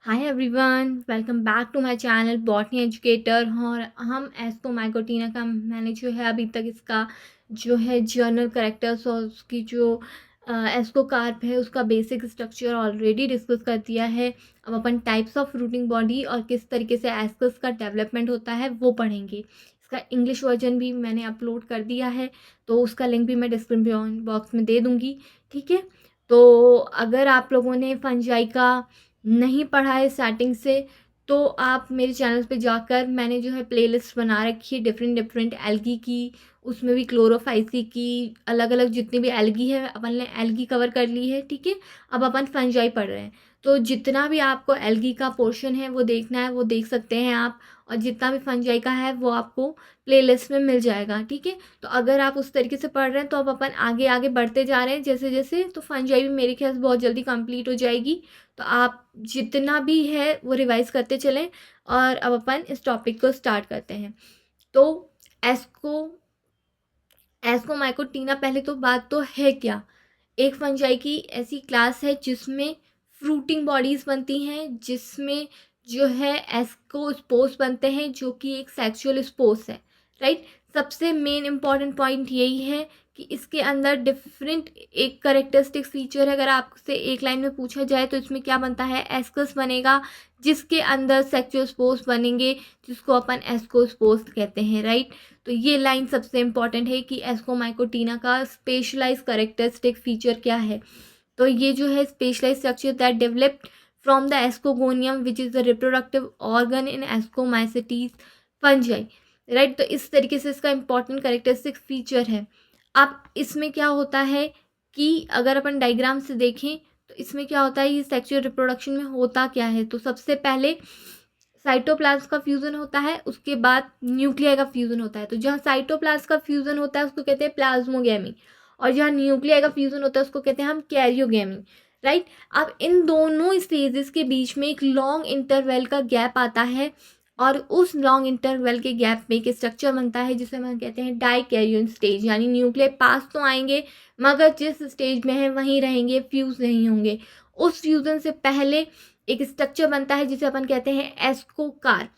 Hi everyone, welcome back to my channel botany educator. और हम एस्कोमाइकोटीना का मैंने जो है अभी तक इसका जो है जर्नल करेक्टर्स और उसकी जो एस्कोकार्प है उसका बेसिक स्ट्रक्चर ऑलरेडी डिस्कस कर दिया है। अब अपन टाइप्स ऑफ रूटिंग बॉडी और किस तरीके से एस्कस का डेवलपमेंट होता है वो पढ़ेंगे। इसका इंग्लिश वर्जन भी मैंने अपलोड कर दिया है, तो उसका लिंक भी मैं डिस्क्रिप्शन बॉक्स में दे दूँगी। ठीक है, तो अगर आप लोगों ने फंजाई का नहीं पढ़ा है स्टार्टिंग से, तो आप मेरे चैनल पे जाकर मैंने जो है प्लेलिस्ट बना रखी है डिफरेंट डिफरेंट एल्गी की। उसमें भी क्लोरोफाइसी की अलग अलग जितनी भी एल्गी है अपन ने एल्गी कवर कर ली है। ठीक है, अब अपन फंजाई पढ़ रहे हैं, तो जितना भी आपको एल्गी का पोर्शन है वो देखना है वो देख सकते हैं आप। और जितना भी फंजाई का है वो आपको प्लेलिस्ट में मिल जाएगा। ठीक है, तो अगर आप उस तरीके से पढ़ रहे हैं तो अब अपन आगे आगे बढ़ते जा रहे हैं जैसे जैसे, तो फंजाई भी मेरे ख्याल से बहुत जल्दी कंप्लीट हो जाएगी। तो आप जितना भी है वो रिवाइज करते चलें। और अब अपन इस टॉपिक को स्टार्ट करते हैं। तो एस्को एस्कोमाइकोटीना, पहले तो बात तो है क्या, एक फंजाई की ऐसी क्लास है जिसमें फ्रूटिंग बॉडीज बनती हैं, जिसमें जो है एस्कोस्पोर्स बनते हैं जो कि एक सेक्सुअल स्पोर्स है। राइट, सबसे मेन इंपॉर्टेंट पॉइंट यही है कि इसके अंदर डिफरेंट एक करेक्टरिस्टिक फीचर है। अगर आपसे एक लाइन में पूछा जाए तो इसमें क्या बनता है, एस्कस बनेगा जिसके अंदर सेक्सुअल स्पोर्स बनेंगे, जिसको अपन एस्कोस्पोर्स कहते हैं। राइट, तो ये लाइन सबसे इंपॉर्टेंट है कि एस्कोमाइकोटीना का स्पेशलाइज करेक्टरिस्टिक फीचर क्या है। तो ये जो है specialized structure that developed from the ascogonium which is the reproductive organ in ascomycetes fungi. Right, तो इस तरीके से इसका इंपॉर्टेंट करेक्टरिस्टिक फीचर है। अब इसमें क्या होता है कि अगर अपन डायग्राम से देखें तो इसमें क्या होता है, ये सेक्सुअल रिप्रोडक्शन में होता क्या है। तो सबसे पहले साइटोप्लाज्म का फ्यूज़न होता है, उसके बाद न्यूक्लियाई का फ्यूज़न होता है। तो जहाँ साइटोप्लाज्म का फ्यूज़न होता है उसको कहते हैं प्लाज्मोगेमी, और जहाँ न्यूक्लियाई का फ्यूज़न होता है उसको कहते हैं हम कैरियोगेमी। राइट, अब इन दोनों स्टेजेस के बीच में एक लॉन्ग इंटरवल का गैप आता है, और उस लॉन्ग इंटरवल के गैप में एक स्ट्रक्चर बनता है जिसे हम कहते हैं डाइकैरियन स्टेज। यानी न्यूक्लियाई पास तो आएंगे मगर जिस स्टेज में है वहीं रहेंगे, फ्यूज़ नहीं होंगे। उस फ्यूज़न से पहले एक स्ट्रक्चर बनता है जिसे अपन कहते हैं एस्कोकार्प।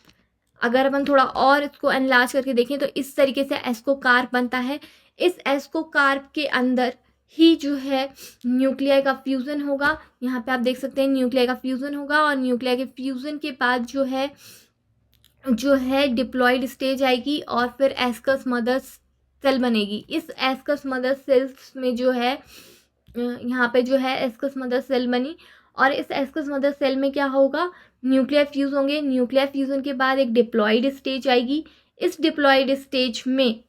अगर अपन थोड़ा और इसको एनलार्ज करके देखें तो इस तरीके से एस्कोकार्प बनता है। इस एस्कोकार्प के अंदर ही जो है न्यूक्लियाई का फ्यूज़न होगा। यहाँ पे आप देख सकते हैं न्यूक्लियाई का फ्यूज़न होगा, और न्यूक्लियाई के फ्यूज़न के बाद जो है डिप्लॉयड स्टेज आएगी, और फिर एस्कस मदर सेल बनेगी। इस एस्कस मदर सेल्स में जो है यहाँ पे जो है एस्कस मदर सेल बनी, और इस एस्कस मदर सेल में क्या होगा, न्यूक्लियर फ्यूज़ होंगे। न्यूक्लियर फ्यूज़न के बाद एक डिप्लॉयड स्टेज आएगी। इस डिप्लॉयड स्टेज में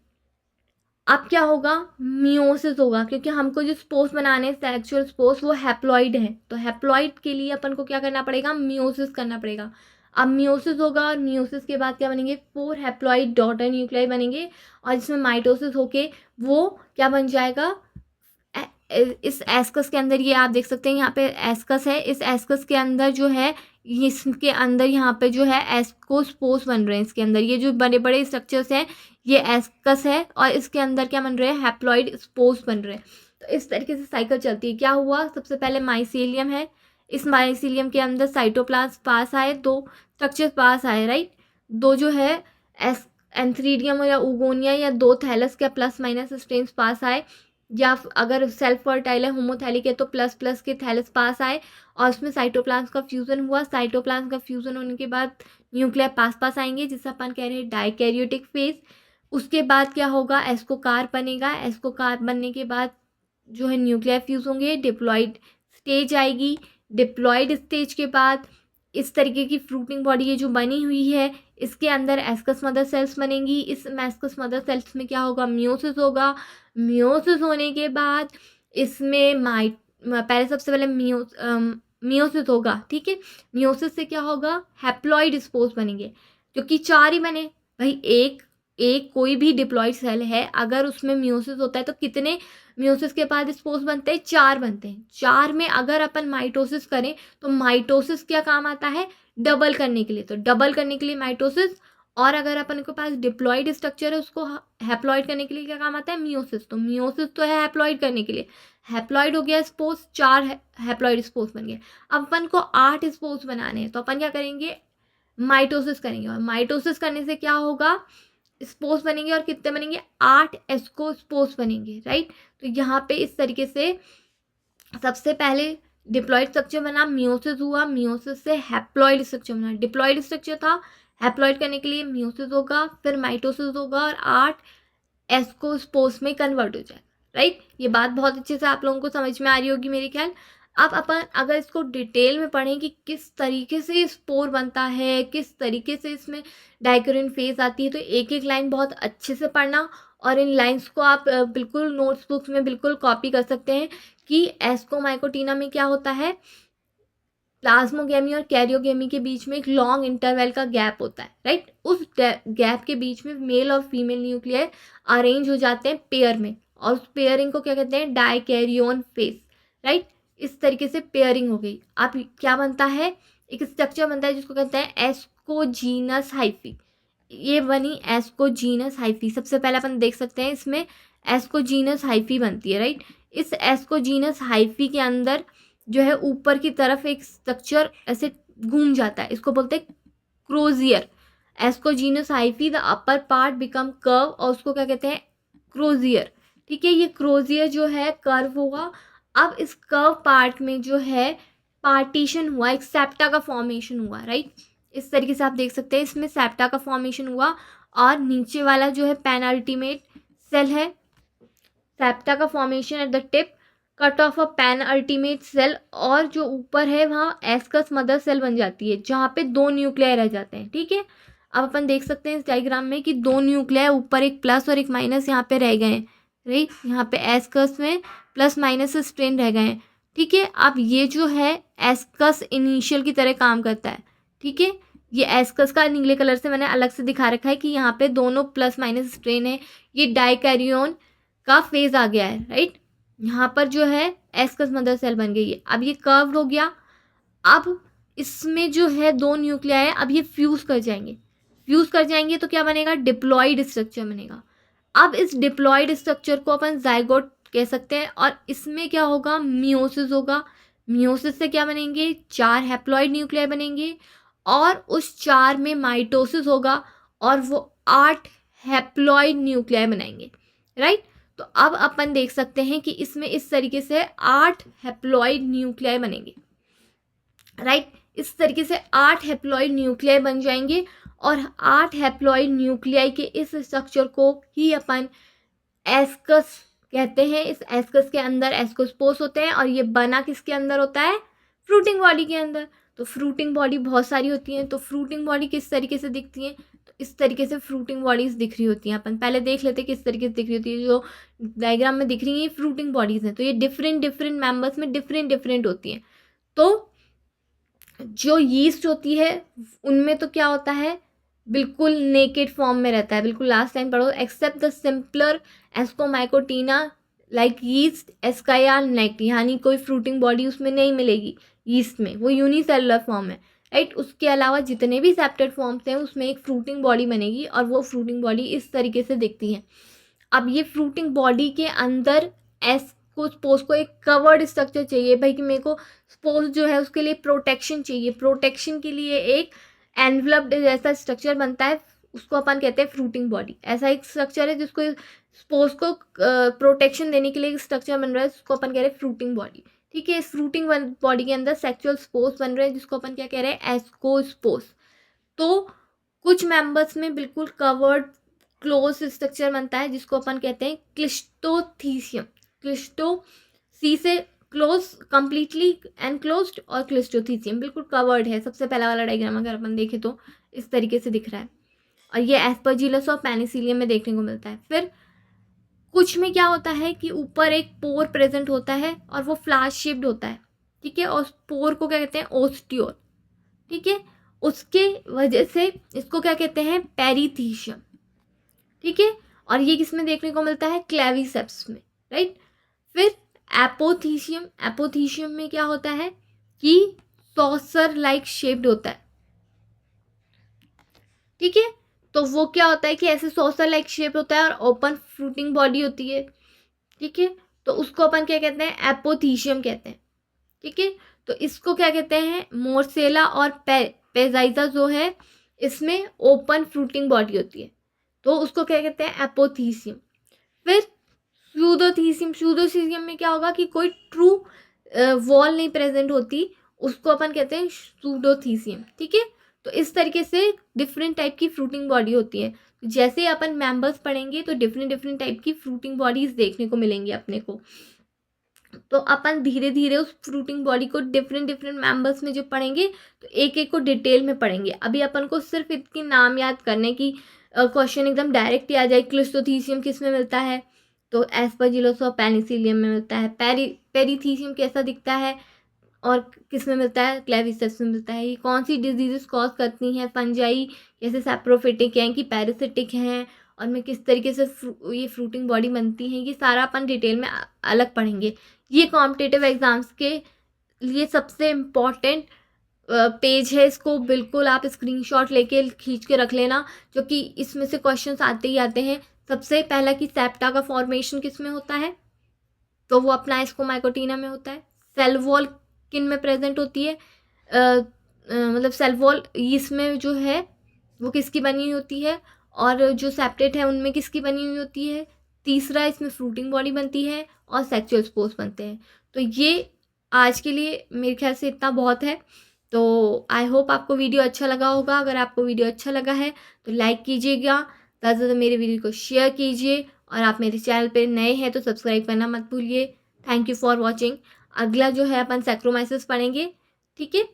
अब क्या होगा, मियोसिस होगा, क्योंकि हमको जो स्पोर्स बनाने हैं सेक्सुअल स्पोर्स वो हैप्लॉइड है। तो हैप्लॉइड के लिए अपन को क्या करना पड़ेगा, मियोसिस करना पड़ेगा। अब मियोसिस होगा, और मियोसिस के बाद क्या बनेंगे, 4 हैप्लॉइड डॉटर न्यूक्लियाई बनेंगे, और जिसमें माइटोसिस होके वो क्या बन जाएगा, इस एस्कस के अंदर, ये आप देख सकते हैं यहाँ पे एस्कस है, इस एस्कस के अंदर जो है, इसके अंदर यहाँ पे जो है एस्कोस्पोर्स बन रहे हैं। इसके अंदर ये जो बड़े बड़े स्ट्रक्चर्स हैं ये एस्कस है, और इसके अंदर क्या बन रहे हैं, हैप्लॉइड स्पोर्स बन रहे हैं। तो इस तरीके से साइकिल चलती है। क्या हुआ, सबसे पहले माइसीलियम है, इस माइसीलियम के अंदर साइटोप्लाज्म पास आए, 2 स्ट्रक्चर्स पास आए। राइट, 2 जो है एस एंथ्रीडियम या उगोनिया या 2 थैलस के प्लस माइनस स्ट्रेन्स पास आए, या अगर सेल्फ फर्टाइल है होमोथैलिक है तो प्लस प्लस के थैलस पास आए, और उसमें साइटोप्लाज्म का फ्यूज़न हुआ। साइटोप्लाज्म का फ्यूज़न होने के बाद न्यूक्लियर पास पास आएंगे जिसे अपन कह रहे हैं डाइकैरियोटिक फेज। उसके बाद क्या होगा, एस्कोकार्प बनेगा। एस्कोकार्प बनने के बाद जो है न्यूक्लियर फ्यूज़ होंगे, डिप्लॉयड स्टेज आएगी। डिप्लॉयड स्टेज के बाद इस तरीके की फ्रूटिंग बॉडी ये जो बनी हुई है, इसके अंदर एस्कस मदर सेल्स बनेंगी। इस एस्कस मदर सेल्स में क्या होगा, मियोसिस होगा। मियोसिस होने के बाद इसमें पहले सबसे पहले मियोसिस होगा। ठीक है, मियोसिस से क्या होगा, हैप्लॉइड स्पोर्स बनेंगे, क्योंकि 4 ही बने भाई। एक एक कोई भी डिप्लॉयड सेल है अगर उसमें मियोसिस होता है तो कितने मियोसिस के बाद स्पोर्स बनते हैं, 4 बनते हैं। 4 में अगर अपन माइटोसिस करें तो माइटोसिस क्या काम आता है, डबल करने के लिए। तो डबल करने के लिए माइटोसिस, और अगर अपन के पास डिप्लॉइड स्ट्रक्चर है, उसको हैप्लॉइड करने के लिए क्या काम आता है, मियोसिस। तो मियोसिस तो है हैप्लॉइड करने के लिए, हैप्लॉइड हो गया स्पोर्स, 4 हैप्लॉइड स्पोर्स बन गए। अब अपन को 8 स्पोर्स बनाने हैं, तो अपन क्या करेंगे, माइटोसिस करेंगे। और माइटोसिस करने से क्या होगा, स्पोर्स बनेंगे, और कितने बनेंगे, 8 एस्को स्पोर्स बनेंगे, राइट। तो यहाँ पे इस तरीके से सबसे पहले डिप्लॉइड स्ट्रक्चर बना, मियोसिस हुआ, मियोसिस से हैप्लॉइड स्ट्रक्चर बना। डिप्लॉइड स्ट्रक्चर था, हैप्लॉइड करने के लिए मियोसिस होगा, फिर माइटोसिस होगा, और 8 एस्को स्पोर्स में कन्वर्ट हो जाएगा, राइट। ये बात बहुत अच्छे से आप लोगों को समझ में आ रही होगी मेरे ख्याल। अब अपन अगर इसको डिटेल में पढ़ें कि किस तरीके से स्पोर बनता है, किस तरीके से इसमें डाइकोरिन फेज आती है, तो एक एक लाइन बहुत अच्छे से पढ़ना। और इन लाइंस को आप बिल्कुल नोट्स बुक्स में बिल्कुल कॉपी कर सकते हैं कि एस्कोमाइकोटीना में क्या होता है, प्लाज्मोगेमी और कैरियोगेमी के बीच में एक लॉन्ग इंटरवल का गैप होता है, राइट। उस गैप के बीच में मेल और फीमेल न्यूक्लियर अरेंज हो जाते हैं पेयर में, और उस पेयरिंग को क्या कहते हैं, डाइकैरियोन फेज, राइट। इस तरीके से पेयरिंग हो गई। अब क्या बनता है, एक स्ट्रक्चर बनता है जिसको कहते हैं एस्कोजीनस हाइफी। ये बनी एस्कोजीनस हाइफी। सबसे पहले अपन देख सकते हैं इसमें एस्कोजीनस हाइफी बनती है, राइट। इस एस्कोजीनस हाइफी के अंदर जो है ऊपर की तरफ एक स्ट्रक्चर ऐसे घूम जाता है, इसको बोलते हैं Crozier. Ascogenous hyphae the upper part become curve, और उसको क्या कहते हैं, क्रोजियर, ठीक है। ये क्रोजियर जो है कर्व होगा। अब इस कर्व पार्ट में जो है पार्टीशन हुआ, एक सेप्टा का फॉर्मेशन हुआ, राइट। इस तरीके से आप देख सकते हैं इसमें सेप्टा का फॉर्मेशन हुआ, और नीचे वाला जो है पेनल्टीमेट सेल है, सेप्टा का formation at the tip, cut off a penultimate cell, और जो ऊपर है वहाँ एस्कस मदर सेल बन जाती है, जहाँ पे 2 न्यूक्लियाई रह जाते हैं, ठीक है। अब अपन देख सकते हैं इस डायग्राम में कि 2 न्यूक्लियाई ऊपर, एक प्लस और एक माइनस यहाँ पे रह गए हैं, राइट। यहाँ पे एस्कस में प्लस माइनस स्ट्रेन रह गए हैं, ठीक है। अब ये जो है एस्कस इनिशियल की तरह काम करता है, ठीक है। ये एस्कस का नीले कलर से मैंने अलग से दिखा रखा है कि यहाँ पे दोनों प्लस माइनस स्ट्रेन है, ये डाइकैरियोन का फेज आ गया है, राइट। यहाँ पर जो है एस्कस मदर सेल बन गई है। अब ये कर्व हो गया। अब इसमें जो है 2 न्यूक्लियाई है, अब ये फ्यूज कर जाएंगे। फ्यूज कर जाएंगे तो क्या बनेगा, डिप्लॉइड स्ट्रक्चर बनेगा। अब इस डिप्लॉइड स्ट्रक्चर को अपन जाइगोट कह सकते हैं, और इसमें क्या होगा, मियोसिस होगा। मियोसिस से क्या बनेंगे, 4 हैप्लॉइड न्यूक्लियाई बनेंगे, और उस 4 में माइटोसिस होगा, और वो 8 हैप्लॉइड न्यूक्लियाई बनाएंगे, राइट। तो अब अपन देख सकते हैं कि इसमें इस तरीके से 8 हैप्लॉइड न्यूक्लियाई बनेंगे, राइट। इस तरीके से 8 हैप्लॉइड न्यूक्लियाई बन जाएंगे, और 8 हैप्लॉइड न्यूक्लियाई के इस स्ट्रक्चर को ही अपन एस्कस कहते हैं। इस एस्कस के अंदर एस्कोस्पोर्स होते हैं, और ये बना किसके अंदर होता है, फ्रूटिंग बॉडी के अंदर। तो फ्रूटिंग बॉडी बहुत सारी होती हैं, तो फ्रूटिंग बॉडी किस तरीके से दिखती हैं, तो इस तरीके से फ्रूटिंग बॉडीज दिख रही होती हैं। अपन पहले देख लेते हैं किस तरीके से दिख रही होती है। जो डायग्राम में दिख रही है फ्रूटिंग बॉडीज हैं, तो ये डिफरेंट डिफरेंट मेंबर्स में डिफरेंट डिफरेंट होती हैं। तो जो यीस्ट होती है उनमें तो क्या होता है, बिल्कुल नेकेड फॉर्म में रहता है, बिल्कुल लास्ट टाइम पढ़ो, except the simpler ascomycotina like yeast asci naked, यानी कोई फ्रूटिंग बॉडी उसमें नहीं मिलेगी यीस्ट में, वो यूनिसेलुलर फॉर्म है, राइट। उसके अलावा जितने भी सेप्टेड फॉर्म्स हैं उसमें एक फ्रूटिंग बॉडी बनेगी, और वो फ्रूटिंग बॉडी इस तरीके से दिखती है। अब ये फ्रूटिंग बॉडी के अंदर स्पोर्स को एक कवर्ड स्ट्रक्चर चाहिए भाई, कि मेरे को स्पोर्स जो है उसके लिए प्रोटेक्शन चाहिए। प्रोटेक्शन के लिए एक एनवलप्ड जैसा स्ट्रक्चर बनता है, उसको अपन कहते हैं फ्रूटिंग बॉडी। ऐसा एक स्ट्रक्चर है जिसको स्पोर्स को प्रोटेक्शन देने के लिए एक स्ट्रक्चर बन रहा है, उसको अपन कह रहे हैं फ्रूटिंग बॉडी, ठीक है। इस फ्रूटिंग बॉडी के अंदर सेक्सुअल स्पोर्स बन रहे हैं, जिसको अपन क्या कह रहे हैं, एस्कोस्पोर्स। तो कुछ मेंबर्स में बिल्कुल कवर्ड क्लोज स्ट्रक्चर बनता है, जिसको अपन कहते हैं क्लिस्टोथीसियम। क्लिस्टो सी से क्लोज, कंप्लीटली एनक्लोज्ड, और क्लिस्टोथीसियम बिल्कुल कवर्ड है। सबसे पहला वाला डायग्राम अगर अपन देखें तो इस तरीके से दिख रहा है, और ये एस्परजिलस और पेनिसिलियम में देखने को मिलता है। फिर कुछ में क्या होता है कि ऊपर एक पोर प्रेजेंट होता है, और वो फ्लाश शेप्ड होता है, ठीक है। और पोर को क्या कहते हैं, ओस्टियोल, ठीक है। उसके वजह से इसको क्या कहते हैं, पेरीथीशियम, ठीक है। और ये किसमें देखने को मिलता है, क्लेविसेप्स में, राइट। फिर एपोथीशियम, एपोथीशियम में क्या होता है कि सॉसर लाइक शेप्ड होता है, ठीक है। तो वो क्या होता है कि ऐसे सॉसर लाइक शेप होता है और ओपन फ्रूटिंग बॉडी होती है, ठीक है। तो उसको अपन क्या कहते हैं, एपोथीशियम कहते हैं, ठीक है। तो इसको क्या कहते हैं, मोर्सेला और पेजाइजा जो है इसमें ओपन फ्रूटिंग बॉडी होती है, तो उसको क्या कहते हैं, एपोथीसियम। फिर स्यूडोथीसियम में क्या होगा कि कोई ट्रू वॉल नहीं प्रेजेंट होती, उसको अपन कहते हैं स्यूडोथीसियम, ठीक है। तो इस तरीके से डिफरेंट टाइप की फ्रूटिंग बॉडी होती है। जैसे अपन मेंबर्स पढ़ेंगे तो डिफरेंट डिफरेंट टाइप की फ्रूटिंग बॉडीज देखने को मिलेंगी अपने को। तो अपन धीरे धीरे उस फ्रूटिंग बॉडी को डिफरेंट डिफरेंट मेंबर्स में जो पढ़ेंगे तो एक एक को डिटेल में पढ़ेंगे। अभी अपन को सिर्फ इसके नाम याद करने की क्वेश्चन एकदम डायरेक्ट ही आ जाए, क्लिस्टोथीसियम किस में मिलता है, तो एस्परजिलोस और पेनिसिलियम में मिलता है। पेरीथीसियम कैसा दिखता है और किस में मिलता है, क्लेविसेप्स में मिलता है। ये कौन सी डिजीजेस कॉज करती हैं, फंजाई जैसे सैप्रोफिटिक हैं कि पैरासिटिक हैं, और में किस तरीके से ये फ्रूटिंग बॉडी बनती हैं, ये सारा अपन डिटेल में अलग पढ़ेंगे। ये कॉम्पिटिटिव एग्जाम्स के लिए सबसे इम्पॉर्टेंट पेज है, इसको बिल्कुल आप स्क्रीनशॉट लेके खींच के रख लेना, क्योंकि इसमें से क्वेश्चंस आते ही आते हैं। सबसे पहला कि सेप्टा का फॉर्मेशन किस में होता है, तो वो अपना स्कोमाइकोटीना में होता है। सेल वॉल किन में प्रेजेंट होती है, मतलब सेल वॉल इसमें जो है वो किसकी बनी हुई होती है, और जो सेप्टेट है उनमें किसकी बनी हुई होती है। तीसरा इसमें फ्रूटिंग बॉडी बनती है और सेक्सुअल स्पोर्स बनते हैं। तो ये आज के लिए मेरे ख्याल से इतना बहुत है। तो आई होप आपको वीडियो अच्छा लगा होगा। अगर आपको वीडियो अच्छा लगा है तो लाइक कीजिएगा, ज़्यादा से ज़्यादा मेरे वीडियो को शेयर कीजिए, और आप मेरे चैनल पे नए हैं तो सब्सक्राइब करना मत भूलिए। Thank you for watching. अगला जो है अपन सैक्रोमाइसिस पढ़ेंगे, ठीक है।